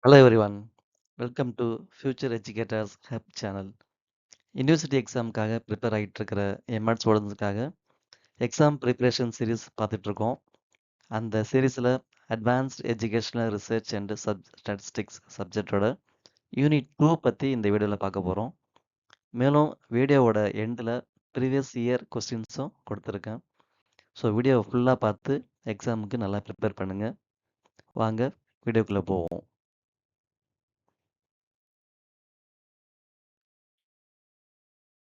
Hello everyone. Welcome to Future Educators Hub channel. University எக்ஸாமுக்காக prepare ஆகிட்டு இருக்கிற MEd ஸ்டூடெண்ட்ஸுக்காக எக்ஸாம் ப்ரிப்பரேஷன் சீரிஸ் பார்த்துட்டு இருக்கோம். அந்த சீரீஸில் advanced educational research and statistics சப்ஜெக்டோட யூனிட் 2 பற்றி இந்த வீடியோவில் பார்க்க போகிறோம். மேலும் வீடியோவோட எண்டில் ப்ரீவியஸ் இயர் கொஸ்டின்ஸும் கொடுத்துருக்கேன். ஸோ வீடியோவை ஃபுல்லாக பார்த்து எக்ஸாமுக்கு நல்லா ப்ரிப்பேர் பண்ணுங்கள். வாங்க வீடியோக்குள்ளே போவோம்.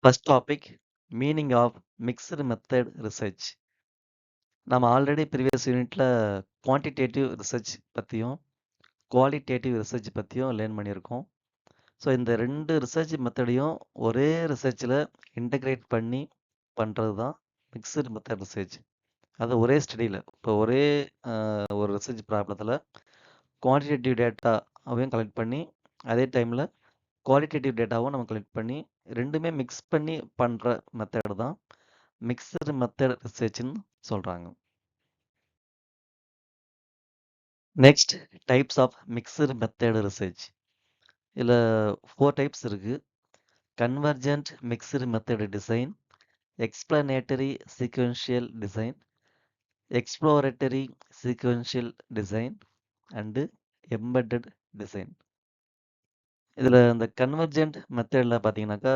First topic meaning of mixed method research. நம்ம ஆல்ரெடி ப்ரீவியஸ் யூனிட்ல குவான்டிடேட்டிவ் ரிசர்ச் பற்றியும் குவாலிட்டேட்டிவ் ரிசர்ச் பற்றியும் லேர்ன் பண்ணியிருக்கோம். ஸோ இந்த ரெண்டு ரிசர்ச் மெத்தடையும் ஒரே ரிசர்ச்சில் இன்டகிரேட் பண்ணி பண்ணுறது தான் மிக்சடு மெத்தட் ரிசர்ச். அது ஒரே ஸ்டடியில் இப்போ ஒரே ஒரு ரிசர்ச் ப்ராப்ளத்தில் குவான்டிடேட்டிவ் டேட்டாவையும் கலெக்ட் பண்ணி அதே டைமில் குவாலிட்டேட்டிவ் டேட்டாவும் நம்ம கலெக்ட் பண்ணி ரெண்டுமே மிக்ஸ் பண்ணி பண்ணுற மெத்தட் தான் மிக்சடு மெத்தட் ரிசர்ச்னு சொல்கிறாங்க. Next types of mixed method research. இதில் 4 டைப்ஸ் இருக்குது. Convergent mixed method design, explanatory sequential design, exploratory sequential design and embedded design. இதில் இந்த கன்வர்ஜென்ட் மெத்தடில் பார்த்தீங்கன்னாக்கா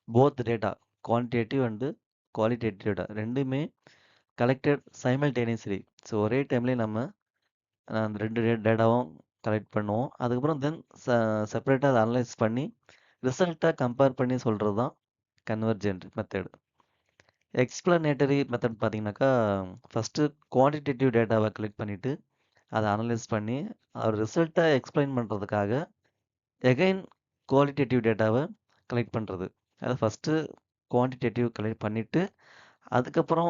both data quantitative and qualitative data ரெண்டுமே கலெக்டட் சைமல்டேனியஸ்லி. ஸோ ஒரே டைம்லேயே நம்ம அந்த ரெண்டு டேட்டாவும் கலெக்ட் பண்ணுவோம். அதுக்கப்புறம் தென் செப்பரேட்டாக அதை அனலைஸ் பண்ணி ரிசல்ட்டை கம்பேர் பண்ணி சொல்கிறது தான் கன்வர்ஜென்ட் மெத்தட். எக்ஸ்பிளனேட்டரி மெத்தட் பார்த்தீங்கன்னாக்கா ஃபஸ்ட்டு குவான்டிடேட்டிவ் டேட்டாவை கலெக்ட் பண்ணிவிட்டு அதை அனலைஸ் பண்ணி அவர் ரிசல்ட்டை எக்ஸ்பிளைன் பண்ணுறதுக்காக எகைன் குவாலிட்டேட்டிவ் டேட்டாவை கலெக்ட் பண்ணுறது. அது ஃபஸ்ட்டு குவான்டிடேட்டிவ் கலெக்ட் பண்ணிவிட்டு அதுக்கப்புறம்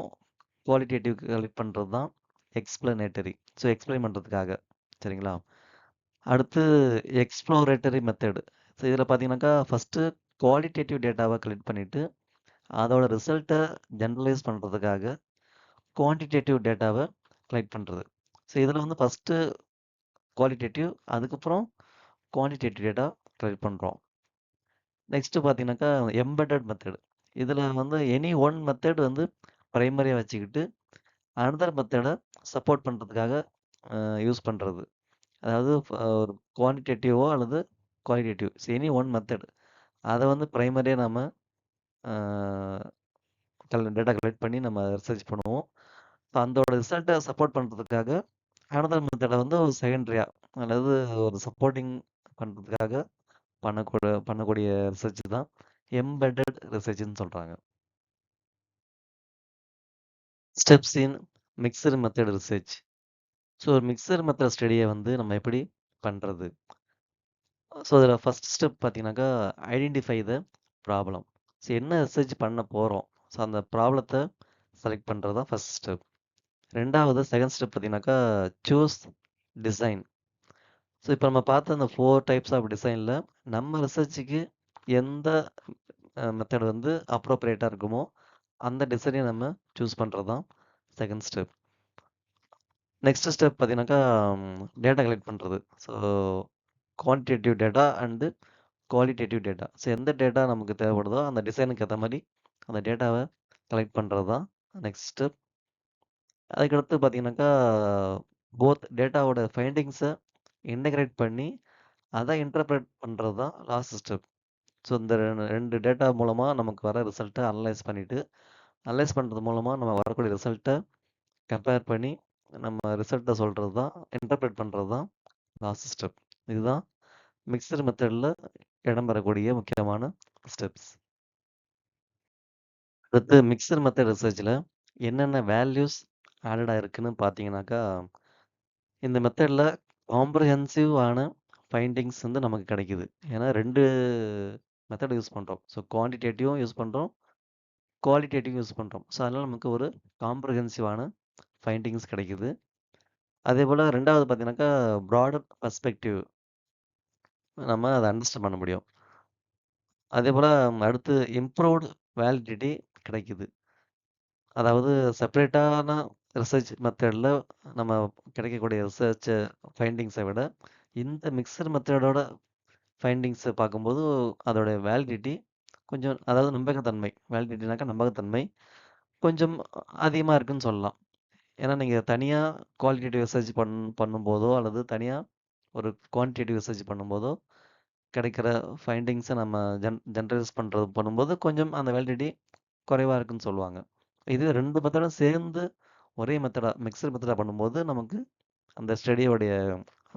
குவாலிட்டேட்டிவ் கலெக்ட் பண்ணுறது தான் எக்ஸ்பிளனேட்டரி. ஸோ எக்ஸ்பிளைன் பண்ணுறதுக்காக. சரிங்களா? அடுத்து எக்ஸ்ப்ளோரேட்டரி மெத்தடு. ஸோ இதில் பார்த்தீங்கன்னாக்கா ஃபஸ்ட்டு குவாலிட்டேட்டிவ் டேட்டாவை கலெக்ட் பண்ணிவிட்டு அதோட ரிசல்ட்டை ஜென்ரலைஸ் பண்ணுறதுக்காக குவான்டிடேட்டிவ் டேட்டாவை கலெக்ட் பண்ணுறது. ஸோ இதில் வந்து ஃபஸ்ட்டு குவாலிட்டேட்டிவ் அதுக்கப்புறம் குவான்டிடேட்டிவ் டேட்டா கலெக்ட் பண்ணுறோம். நெக்ஸ்ட்டு பார்த்தீங்கன்னாக்கா எம்பெட்டட் மெத்தடு. இதில் வந்து எனி ஒன் மெத்தட் வந்து ப்ரைமரியாக வச்சுக்கிட்டு அனதர் மெத்தடை சப்போர்ட் பண்ணுறதுக்காக யூஸ் பண்ணுறது. அதாவது ஒரு குவான்டிடேட்டிவோ அல்லது குவாலிட்டேட்டிவ் எனி ஒன் மெத்தட் அதை வந்து ப்ரைமரியாக நம்ம டேட்டா கலெக்ட் பண்ணி நம்ம ரிசர்ச் பண்ணுவோம். ஸோ அதோட ரிசல்ட்டை சப்போர்ட் பண்ணுறதுக்காக அனதர் மெத்தடை வந்து ஒரு செகண்டரியாக அல்லது ஒரு சப்போர்ட்டிங் பண்ணுறதுக்காக பண்ணக்கூடிய ரிசர்ச் தான் எம்பெட்டட் ரிசர்ச்னு சொல்கிறாங்க. Steps in mixed method research. So ஒரு மிக்சர் மெத்தட் ஸ்டடியை வந்து நம்ம எப்படி பண்ணுறது? ஸோ அதில் ஃபஸ்ட் ஸ்டெப் பார்த்தீங்கன்னாக்கா ஐடென்டிஃபை த ப்ராப்ளம். ஸோ என்ன ரிசர்ச் பண்ண போகிறோம், ஸோ அந்த ப்ராப்ளத்தை செலக்ட் பண்ணுறது தான் ஃபஸ்ட் ஸ்டெப். ரெண்டாவது செகண்ட் ஸ்டெப் பார்த்தீங்கன்னாக்கா சூஸ் டிசைன். ஸோ இப்போ நம்ம பார்த்த அந்த 4 டைப்ஸ் ஆஃப் டிசைனில் நம்ம ரிசர்ச்சுக்கு எந்த மெத்தட் வந்து அப்ரோப்ரியேட்டாக இருக்குமோ அந்த டிசைனை நம்ம சூஸ் பண்ணுறது தான் செகண்ட் ஸ்டெப். நெக்ஸ்ட் ஸ்டெப் பார்த்தீங்கன்னாக்கா டேட்டா கலெக்ட் பண்ணுறது. So quantitative data and qualitative data. So எந்த டேட்டா நமக்கு தேவைப்படுதோ அந்த டிசைனுக்கு ஏற்ற மாதிரி அந்த டேட்டாவை கலெக்ட் பண்ணுறது தான் நெக்ஸ்ட் ஸ்டெப். அதுக்கடுத்து பார்த்தீங்கன்னாக்கா போத் டேட்டாவோட ஃபைண்டிங்ஸை இன்டகிரேட் பண்ணி அதை இன்டர்பிரேட் பண்ணுறது தான் லாஸ்ட் ஸ்டெப். ஸோ இந்த ரெண்டு டேட்டா மூலமாக நமக்கு வர ரிசல்ட்டை அனலைஸ் பண்ணிவிட்டு அனலைஸ் பண்ணுறது மூலமாக நம்ம வரக்கூடிய ரிசல்ட்டை கம்பேர் பண்ணி நம்ம ரிசல்ட்டை சொல்கிறது தான் இன்டர்பிரேட் பண்ணுறது தான் லாஸ்ட் ஸ்டெப். இதுதான் மிக்சர் மெத்தடில் இடம்பெறக்கூடிய முக்கியமான ஸ்டெப்ஸ். அடுத்து மிக்சர் மெத்தட் ரிசர்ச்சில் என்னென்ன வேல்யூஸ் ஆடடாக இருக்குன்னு பார்த்தீங்கன்னாக்கா இந்த மெத்தடில் காம்ப்ரஹென்சிவான ஃபைண்டிங்ஸ் வந்து நமக்கு கிடைக்குது. ஏன்னா ரெண்டு மெத்தட் யூஸ் பண்ணுறோம். ஸோ குவான்டிடேட்டிவும் யூஸ் பண்ணுறோம், குவாலிட்டேட்டிவ் யூஸ் பண்ணுறோம். ஸோ அதனால் நமக்கு ஒரு காம்ப்ரஹென்சிவான ஃபைண்டிங்ஸ் கிடைக்குது. அதே போல் ரெண்டாவது பார்த்தீங்கன்னாக்கா ப்ராடர் பர்ஸ்பெக்டிவ் நம்ம அதை அண்டர்ஸ்டாண்ட் பண்ண முடியும். அதே போல் அடுத்து இம்ப்ரூவ்டு வேலிடிட்டி கிடைக்குது. அதாவது செப்பரேட்டான ரிசர்ச் மெத்தடில் நம்ம கிடைக்கக்கூடிய ரிசர்ச் ஃபைண்டிங்ஸை விட இந்த மிக்சர் மெத்தடோட ஃபைண்டிங்ஸ பார்க்கும்போது, அதோட வேலிடிட்டி கொஞ்சம் அதாவது நம்பகத்தன்மை. வேலிடிட்டினாக்கா நம்பகத்தன்மை கொஞ்சம் அதிகமா இருக்குன்னு சொல்லலாம். ஏன்னா, நீங்க தனியா குவாலிட்டேட்டிவ் ரிசர்ச் பண்ணும்போதோ, அல்லது தனியா ஒரு குவான்டிடேட்டிவ் ரிசர்ச் பண்ணும்போதோ, கிடைக்கிற ஃபைண்டிங்ஸ நம்ம ஜெனரலைஸ் பண்ணும்போது, கொஞ்சம் அந்த வேலிடிட்டி குறைவா இருக்குன்னு சொல்லுவாங்க. இது 2 மெத்தடும் சேர்ந்து ஒரே மிக்ஸ்டு மெத்தடா பண்ணும்போது, நமக்கு அந்த ஸ்டடியோடைய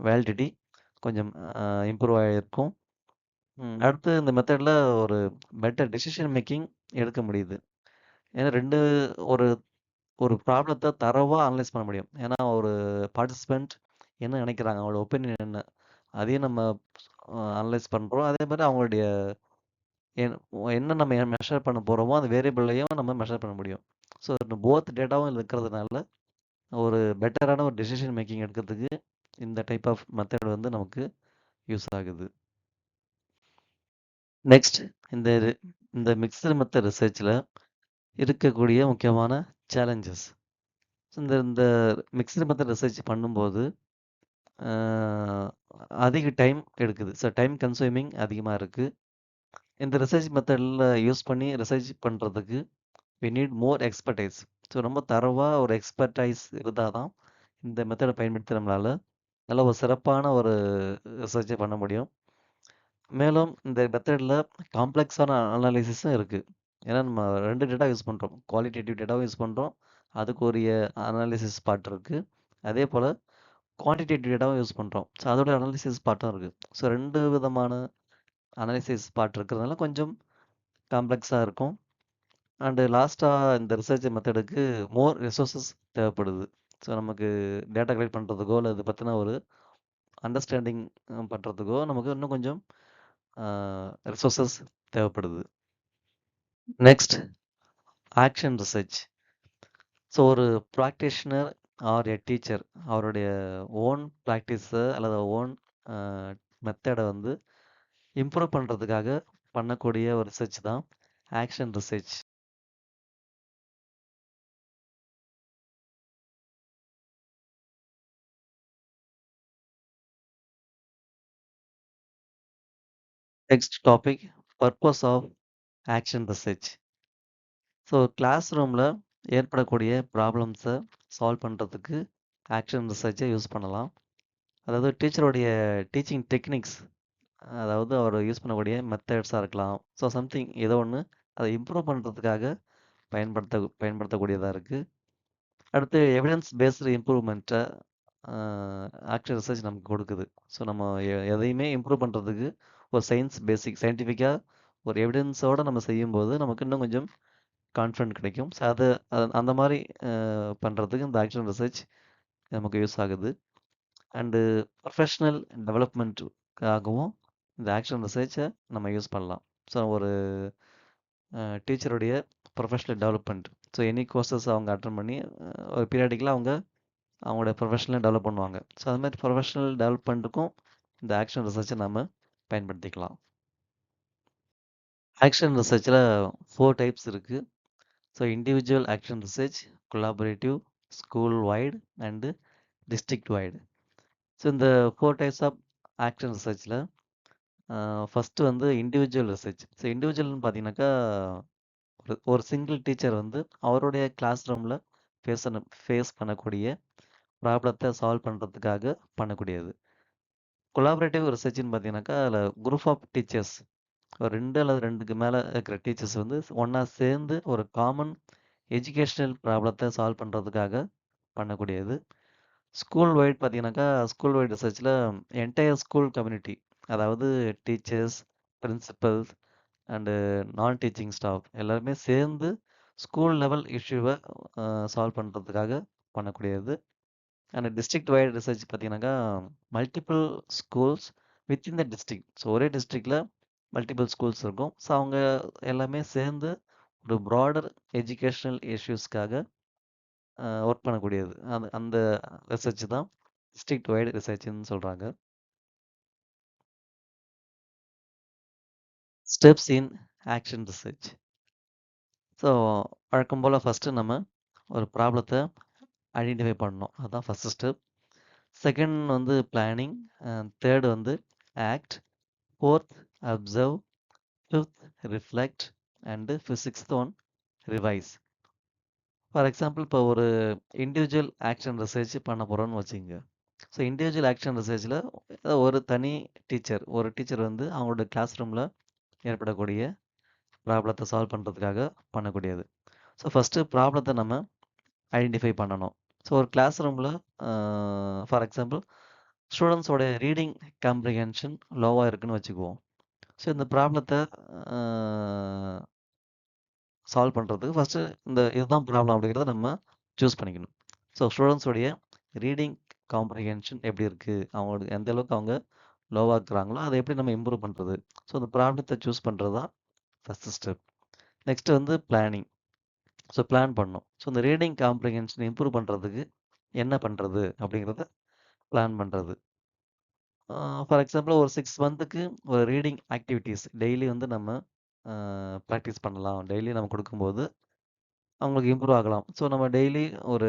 வேலிடிட்டி கொஞ்சம் இம்ப்ரூவ் ஆயிருக்கும். அடுத்து இந்த மெத்தட்ல ஒரு பெட்டர் டெசிஷன் மேக்கிங் எடுக்க முடியுது. ஏன்னா 2 ஒரு ஒரு ப்ராப்ளத்த தரோவா அனலைஸ் பண்ண முடியும். ஏன்னா ஒரு பார்ட்டிசிபென்ட் என்ன நினைக்கிறாங்க? அவங்களோட ஒப்பீனியன் என்ன? அதையும் நம்ம அனலைஸ் பண்றோம். அதே மாரி அவங்களுடைய என் என்ன நம்ம மெஷர் பண்ண போறோமோ, அந்த வேரியபிளையும் நம்ம மெஷர் பண்ண முடியும். ஸோ போத் டேட்டாவும் இருக்கிறதுனால, ஒரு பெட்டரான ஒரு டெசிஷன் மேக்கிங் எடுக்கிறதுக்கு இந்த டைப் ஆஃப் மெத்தட் வந்து நமக்கு யூஸ் ஆகுது. நெக்ஸ்ட் இந்த இந்த மிக்ஸ்டு மெத்தட் ரிசர்ச்ல இருக்கக்கூடிய முக்கியமான சேலஞ்சஸ். இந்த இந்த மிக்ஸ்டு மெத்தட் ரிசர்ச் பண்ணும்போது அ அதிக டைம் எடுக்குது. ஸோ டைம் கன்சூமிங் அதிகமா இருக்கு. இந்த ரிசர்ச் மெத்தட்ல யூஸ் பண்ணி ரிசர்ச் பண்றதுக்கு we need more expertise. So ரொம்ப தரோவா ஒரு எக்ஸ்பர்டைஸ் இருந்தா தான் இந்த மெத்தட பயன்படுத்தி நம்மளால நல்ல ஒரு சிறப்பான ஒரு ரிசர்ச்சை பண்ண முடியும். மேலும் இந்த மெத்தட்ல காம்ப்ளெக்ஸான அனாலிசிஸும் இருக்கு. ஏன்னா நம்ம 2 டேட்டா யூஸ் பண்றோம். குவாலிட்டேட்டிவ் டேட்டாவும் யூஸ் பண்றோம். அதுக்குரிய அனாலிசிஸ் பார்ட் இருக்கு. அதேபோல குவான்டிடேட்டிவ் டேட்டாவும் யூஸ் பண்றோம். ஸோ அதோட அனாலிசிஸ் பார்ட்டும் இருக்கு. ஸோ 2 விதமான அனாலிசிஸ் பார்ட் இருக்கிறதுனால கொஞ்சம் காம்ப்ளெக்ஸா இருக்கும். அண்ட் லாஸ்ட்டா இந்த ரிசர்ச் மெத்தடுக்கு மோர் ரிசோர்ஸஸ் தேவைப்படுது. ஸோ நமக்கு டேட்டா கலெக்ட் பண்றதுக்கோ, இல்ல இத பத்தின ஒரு அண்டர்ஸ்டாண்டிங் பண்றதுக்கோ நமக்கு இன்னும் கொஞ்சம் ரிசோர்ஸஸ் தேவைப்படுது. Next action research. ஸோ ஒரு பிராக்டிஷனர் ஆர் எ டீச்சர் அவருடைய ஓன் பிராக்டிஸ அல்லது ஓன் மெத்தட வந்து இம்ப்ரூவ் பண்றதுக்காக பண்ணக்கூடிய ஒரு ரிசர்ச் தான் action research. Next topic purpose of action research. So class ரூம்ல ஏற்படக்கூடிய ப்ராப்ளம்ஸை சால்வ் பண்றதுக்கு ஆக்ஷன் ரிசர்ச்சை யூஸ் பண்ணலாம். அதாவது டீச்சருடைய டீச்சிங் டெக்னிக்ஸ், அதாவது அவர் யூஸ் பண்ணக்கூடிய மெத்தட்ஸாக இருக்கலாம். ஸோ சம்திங் ஏதோ ஒன்று அதை இம்ப்ரூவ் பண்ணுறதுக்காக பயன்படுத்தக்கூடியதாக இருக்குது. அடுத்து எவிடன்ஸ் பேஸ்டு இம்ப்ரூவ்மெண்ட்டை ஆக்ஷன் ரிசர்ச் நமக்கு கொடுக்குது. ஸோ நம்ம எதையுமே இம்ப்ரூவ் பண்ணுறதுக்கு ஒரு சயின்டிஃபிக்காக ஒரு எவிடன்ஸோடு நம்ம செய்யும்போது நமக்கு இன்னும் கொஞ்சம் கான்ஃபிடென்ட் கிடைக்கும். ஸோ அந்த மாதிரி பண்ணுறதுக்கு இந்த ஆக்ஷன் ரிசர்ச் நமக்கு யூஸ் ஆகுது. அண்டு ப்ரொஃபஷ்னல் டெவலப்மெண்ட்டுக்காகவும் இந்த ஆக்ஷன் ரிசர்ச்சை நம்ம யூஸ் பண்ணலாம். ஸோ ஒரு டீச்சருடைய professional development. So any courses அவங்க அட்டன் பண்ணி ஒரு பீரியாடிக்கலாக அவங்களோட ப்ரொஃபஷனலை டெவலப் பண்ணுவாங்க. ஸோ அது மாதிரி ப்ரொஃபஷ்னல் டெவலப்மெண்ட்டுக்கும் இந்த ஆக்ஷன் ரிசர்ச்சை நம்ம பயன்படுத்திக்கலாம். ஆக்ஷன் ரிசர்ச்சில் 4 டைப்ஸ் இருக்குது. So individual action research, collaborative, school wide and district wide. So இந்த 4 டைப்ஸ் ஆஃப் ஆக்ஷன் ரிசர்ச்சில் ஃபஸ்ட்டு வந்து இண்டிவிஜுவல் ரிசர்ச். ஸோ இண்டிவிஜுவல்னு பார்த்தீங்கன்னாக்கா ஒரு சிங்கிள் டீச்சர் வந்து அவருடைய கிளாஸ் ரூமில் ஃபேஸ் பண்ணக்கூடிய ப்ராப்ளத்தை சால்வ் பண்ணுறதுக்காக பண்ணக்கூடியது. கொலாபரேட்டிவ் ரிசர்ச்னு பார்த்தீங்கன்னாக்கா அதில் குரூப் ஆஃப் டீச்சர்ஸ், ஒரு 2 அல்லது 2க்கு மேலே இருக்கிற டீச்சர்ஸ் வந்து ஒன்றா சேர்ந்து ஒரு காமன் எஜுகேஷ்னல் ப்ராப்ளத்தை சால்வ் பண்ணுறதுக்காக பண்ணக்கூடியது. ஸ்கூல் வைட் பார்த்தீங்கன்னாக்கா, ஸ்கூல் வைட் ரிசர்ச்சில் என்டையர் ஸ்கூல் கம்யூனிட்டி, அதாவது teachers, principals and non teaching staff எல்லாருமே சேர்ந்து ஸ்கூல் லெவல் இஷ்யூவை சால்வ் பண்ணுறதுக்காக பண்ணக்கூடியது. அண்ட் டிஸ்ட்ரிக்ட் வைட் ரிசர்ச் பார்த்தீங்கன்னாக்கா, multiple schools within the district. So ஒரே டிஸ்ட்ரிக்டில் மல்டிபிள் ஸ்கூல்ஸ் இருக்கும். ஸோ அவங்க எல்லாமே சேர்ந்து ஒரு ப்ராடர் எஜுகேஷ்னல் இஷ்யூஸ்க்காக ஒர்க் பண்ணக்கூடியது. அந்த ரிசர்ச் தான் டிஸ்ட்ரிக்ட் வைடு ரிசர்ச்னு சொல்கிறாங்க. Steps in action research. So வழக்கம் போல் ஃபஸ்ட்டு நம்ம ஒரு ப்ராப்ளத்தை ஐடென்டிஃபை பண்ணணும். அதுதான் ஃபஸ்ட்டு ஸ்டெப். செகண்ட் வந்து பிளானிங், தேர்ட் வந்து act, fourth observe, fifth reflect and sixth one revise. For example இப்போ ஒரு இண்டிவிஜுவல் ஆக்ஷன் ரிசர்ச் பண்ண போகிறோன்னு வச்சுக்கோங்க. ஸோ இண்டிவிஜுவல் ஆக்ஷன் ரிசர்ச்சில் ஒரு தனி ஒரு டீச்சர் வந்து அவங்களோட கிளாஸ் ரூமில் ஏற்படக்கூடிய ப்ராப்ளத்தை சால்வ் பண்ணுறதுக்காக பண்ணக்கூடியது. ஸோ ஃபஸ்ட்டு ப்ராப்ளத்தை நம்ம ஐடென்டிஃபை பண்ணணும். ஸோ ஒரு கிளாஸ் ரூமில் ஃபார் எக்ஸாம்பிள் ஸ்டூடெண்ட்ஸோட ரீடிங் காம்ப்ரிஹென்ஷன் லோவாக இருக்குன்னு வச்சுக்குவோம். ஸோ இந்த ப்ராப்ளத்தை சால்வ் பண்ணுறதுக்கு ஃபஸ்ட்டு இதுதான் ப்ராப்ளம் அப்படிங்கிறத நம்ம சூஸ் பண்ணிக்கணும். ஸோ ஸ்டூடெண்ட்ஸோடைய ரீடிங் காம்ப்ரிஹென்ஷன் எப்படி இருக்குது, அவங்களோட எந்த அளவுக்கு அவங்க லோவாக இருக்கிறாங்களோ அதை எப்படி நம்ம இம்ப்ரூவ் பண்ணுறது. ஸோ அந்த ப்ராப்ளத்தை சூஸ் பண்ணுறது தான் ஃபஸ்ட்டு ஸ்டெப். நெக்ஸ்ட்டு வந்து பிளானிங். ஸோ பிளான் பண்ணணும். ஸோ இந்த ரீடிங் காம்ப்ரிஹென்ஷன் இம்ப்ரூவ் பண்ணுறதுக்கு என்ன பண்ணுறது அப்படிங்கிறத பிளான் பண்ணுறது. ஃபார் எக்ஸாம்பிள் ஒரு 6 மந்த்துக்கு ஒரு ரீடிங் ஆக்டிவிட்டீஸ் டெய்லி வந்து நம்ம ப்ராக்டிஸ் பண்ணலாம். டெய்லி நம்ம கொடுக்கும்போது அவங்களுக்கு இம்ப்ரூவ் ஆகலாம். ஸோ நம்ம டெய்லி ஒரு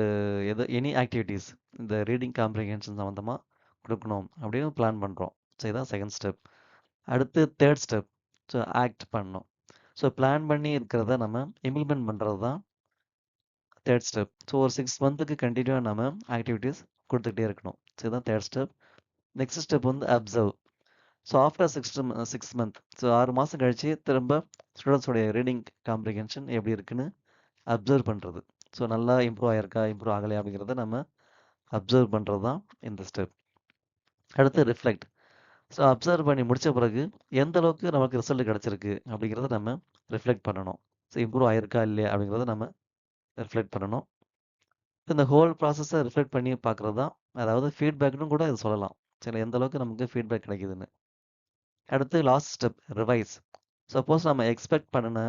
எனி ஆக்டிவிட்டீஸ் இந்த ரீடிங் காம்ப்ரிஹென்ஷன் சம்மந்தமாக கொடுக்கணும் அப்படின்னு பிளான் பண்ணுறோம். ஸோ இதுதான் செகண்ட் ஸ்டெப். அடுத்து தேர்ட் ஸ்டெப். ஸோ ஆக்ட் பண்ணணும். ஸோ பிளான் பண்ணி இருக்கிறத நம்ம இம்ப்ளிமெண்ட் பண்ணுறது தான் தேர்ட் ஸ்டெப். ஸோ ஒரு 6 மந்த்துக்கு கண்டினியூவாக நம்ம ஆக்டிவிட்டீஸ் கொடுத்துக்கிட்டே இருக்கணும். ஸோ இதுதான் தேர்ட் ஸ்டெப். நெக்ஸ்ட் ஸ்டெப் வந்து observe. So after 6 month, so 6 மாதம் கழிச்சு திரும்ப ஸ்டூடெண்ட்ஸோடைய ரீடிங் காம்ப்ரிஹென்ஷன் எப்படி இருக்குன்னு அப்சர்வ் பண்ணுறது. ஸோ நல்லா இம்ப்ரூவ் ஆயிருக்கா, இம்ப்ரூவ் ஆகலையா அப்படிங்கிறத நம்ம அப்சர்வ் பண்ணுறது தான் இந்த ஸ்டெப். அடுத்து ரிஃப்ளெக்ட். ஸோ அப்சர்வ் பண்ணி முடித்த பிறகு எந்த அளவுக்கு நமக்கு ரிசல்ட் கிடச்சிருக்கு அப்படிங்கிறத நம்ம ரிஃப்ளெக்ட் பண்ணணும். ஸோ இம்ப்ரூவ் ஆயிருக்கா இல்லையா அப்படிங்கிறத நம்ம ரிஃப்ளெக்ட் பண்ணணும். இந்த ஹோல் ப்ராசஸை ரிஃப்ளெக்ட் பண்ணி பார்க்குறது தான், அதாவது ஃபீட்பேக்னு கூட இது சொல்லலாம். சரி, எந்த அளவுக்கு நமக்கு ஃபீட்பேக் கிடைக்குதுன்னு. அடுத்து லாஸ்ட் ஸ்டெப் ரிவைஸ். சப்போஸ் நம்ம எக்ஸ்பெக்ட் பண்ணின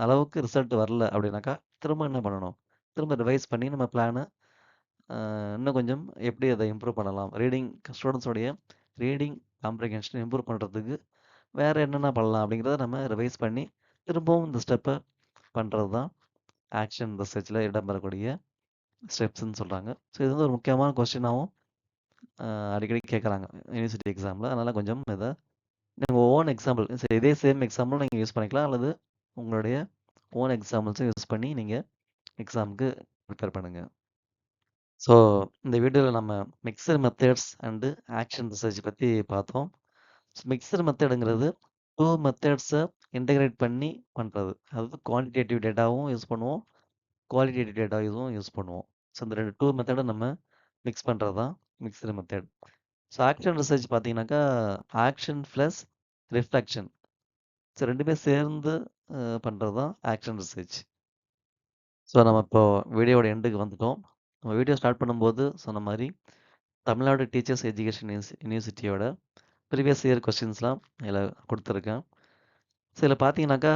அளவுக்கு ரிசல்ட் வரல அப்படின்னாக்கா திரும்ப என்ன பண்ணணும், திரும்ப ரிவைஸ் பண்ணி நம்ம பிளானை இன்னும் கொஞ்சம் எப்படி அதை இம்ப்ரூவ் பண்ணலாம், ஸ்டூடெண்ட்ஸோடைய ரீடிங் காம்ப்ரிஹென்ஷன் இம்ப்ரூவ் பண்ணுறதுக்கு வேறு என்னென்ன பண்ணலாம் அப்படிங்கிறத நம்ம ரிவைஸ் பண்ணி திரும்பவும் இந்த ஸ்டெப்பை பண்ணுறது தான் ஆக்ஷன் ரிசர்ச்சில் இடம்பெறக்கூடிய ஸ்டெப்ஸ்ன்னு சொல்கிறாங்க. ஸோ இது வந்து ஒரு முக்கியமான கொஸ்டினாகவும் அடிக்கடி கேட்குறாங்க யூனிவர்சிட்டி எக்ஸாமில். அதனால் கொஞ்சம் இதை நீங்கள் ஓன் எக்ஸாம்பிள், சரி இதே சேம் எக்ஸாம்பிள் நீங்கள் யூஸ் பண்ணிக்கலாம், அல்லது உங்களுடைய ஓன் எக்ஸாம்பிள்ஸும் யூஸ் பண்ணி நீங்கள் எக்ஸாமுக்கு ப்ரிப்பேர் பண்ணுங்கள். ஸோ இந்த வீடியோவில் நம்ம mixed methods and action research பற்றி பார்த்தோம். மிக்சர் மெத்தடுங்கிறது 2 மெத்தட்ஸை இன்டகிரேட் பண்ணி பண்ணுறது. அதாவது குவான்டிடேட்டிவ் டேட்டாவும் யூஸ் பண்ணுவோம், குவாலிட்டேட்டிவ் டேட்டாவும் யூஸ் பண்ணுவோம். ஸோ இந்த 2 மெத்தடை நம்ம மிக்ஸ் பண்ணுறது தான் mixed method. So action research பார்த்தீங்கன்னாக்கா ஆக்ஷன் ப்ளஸ் ரிஃப்ளெக்ஷன், ஸோ ரெண்டுமே சேர்ந்து பண்ணுறது தான் ஆக்ஷன் ரிசர்ச். ஸோ நம்ம இப்போ வீடியோவோட எண்டுக்கு வந்துட்டோம். நம்ம வீடியோ ஸ்டார்ட் பண்ணும்போது சொன்ன மாதிரி தமிழ்நாடு டீச்சர்ஸ் எஜுகேஷன் யூனிவர்சிட்டியோட ப்ரீவியஸ் இயர் கொஸ்டின்ஸ்லாம் இதில் கொடுத்துருக்கேன். ஸோ இதில் பார்த்தீங்கன்னாக்கா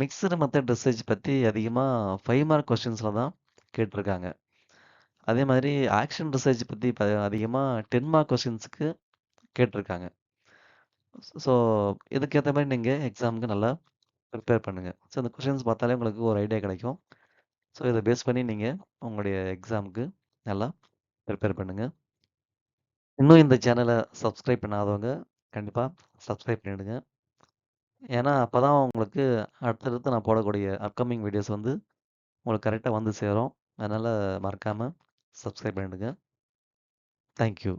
மிக்சடு மெத்தட் ரிசர்ச் பற்றி அதிகமாக 5 மார்க் கொஸ்டின்ஸில் தான் கேட்டிருக்காங்க. அதே மாதிரி ஆக்ஷன் ரிசர்ச் பற்றி அதிகமாக 10 மார்க் கொஸ்டின்ஸுக்கு கேட்டிருக்காங்க. ஸோ இதுக்கேற்ற மாதிரி நீங்கள் எக்ஸாமுக்கு நல்லா ப்ரிப்பேர் பண்ணுங்கள். ஸோ இந்த கொஸ்டின்ஸ் பார்த்தாலே உங்களுக்கு ஒரு ஐடியா கிடைக்கும். ஸோ இதை பேஸ் பண்ணி நீங்கள் உங்களுடைய எக்ஸாமுக்கு நல்லா ப்ரிப்பேர் பண்ணுங்கள். இன்னும் இந்த சேனலை சப்ஸ்கிரைப் பண்ணாதவங்க கண்டிப்பாக சப்ஸ்கிரைப் பண்ணிவிடுங்க. ஏன்னா அப்போ தான் உங்களுக்கு அடுத்தடுத்து நான் போடக்கூடிய அப்கமிங் வீடியோஸ் வந்து உங்களுக்கு கரெக்டாக வந்து சேரும். அதனால் மறக்காமல் சப்ஸ்கிரைப் பண்ணிவிடுங்க. தேங்க்யூ.